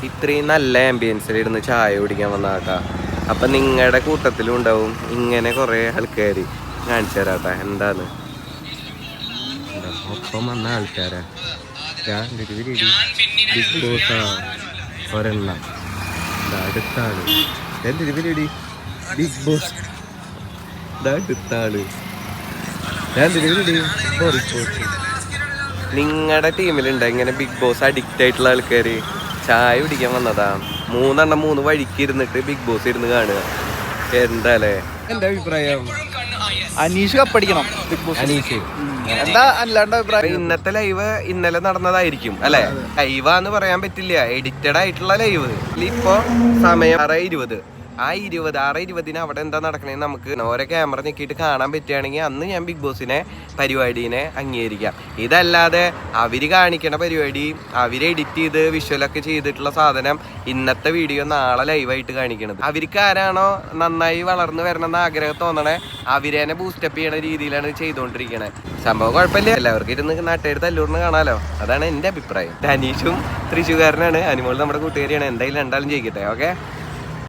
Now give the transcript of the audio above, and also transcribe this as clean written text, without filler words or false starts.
ഇത്രയും നല്ല ആംബിയൻസിൽ ഇരുന്ന് ചായ കുടിക്കാൻ വന്നാട്ടാ. അപ്പം നിങ്ങളുടെ കൂട്ടത്തിലും ഉണ്ടാവും ഇങ്ങനെ കുറേ ആൾക്കാർ. കാണിച്ചു തരാട്ടാ എന്താണ് ഒപ്പം വന്ന ആൾക്കാരാ. ബിഗ് ബോസാ ഒരെണ്ണം അടുത്താണ്. എന്തൊരു പരിപാടി ബിഗ് ബോസ് അടുത്താണ്. നിങ്ങളുടെ ടീമിലുണ്ട് ഇങ്ങനെ ബിഗ് ബോസ് അഡിക്റ്റ് ആയിട്ടുള്ള ആൾക്കാർ? ചായ കുടിക്കാൻ വന്നതാ. 3 വഴിക്ക് ഇരുന്നിട്ട് ബിഗ് ബോസ് ഇരുന്ന് കാണുക. എന്താല്ലേ എന്റെ അഭിപ്രായം? അനീഷ് കപ്പടിക്കണം ബിഗ് ബോസ്. അനീഷ് എന്താ അല്ലാണ്ട് അഭിപ്രായം? ഇന്നത്തെ ലൈവ് ഇന്നലെ നടന്നതായിരിക്കും അല്ലെ? ലൈവാന്ന് പറയാൻ പറ്റില്ല, എഡിറ്റഡ് ആയിട്ടുള്ള ലൈവ്. ഇപ്പൊ സമയം 6:20. ആ 6:20 അവിടെ എന്താ നടക്കണേന്ന് നമുക്ക് ഓരോ ക്യാമറ ഞെക്കിയിട്ട് കാണാൻ പറ്റുകയാണെങ്കിൽ അന്ന് ഞാൻ ബിഗ് ബോസിനെ പരിപാടീനെ അംഗീകരിക്കാം. ഇതല്ലാതെ അവര് കാണിക്കണ പരിപാടി, അവര് എഡിറ്റ് ചെയ്ത് വിഷ്വലൊക്കെ ചെയ്തിട്ടുള്ള സാധനം ഇന്നത്തെ വീഡിയോ നാളെ ലൈവായിട്ട് കാണിക്കണത്. അവർക്ക് ആരാണോ നന്നായി വളർന്നു വരണമെന്ന് ആഗ്രഹം തോന്നണേ അവരേനെ ബൂസ്റ്റപ്പ് ചെയ്യണ രീതിയിലാണ് ചെയ്തുകൊണ്ടിരിക്കണേ. സംഭവം കുഴപ്പമില്ല, എല്ലാവർക്കും ഇരുന്ന് നാട്ടുകാർ തല്ലൂർന്ന് കാണാലോ. അതാണ് എൻ്റെ അഭിപ്രായം. ധനീഷും തൃശ്ശൂകാരനാണ്, അനുമോൾ നമ്മുടെ കൂട്ടുകാരിയാണ്. എന്തായാലും രണ്ടാളും ജയിക്കട്ടെ. ഓക്കെ.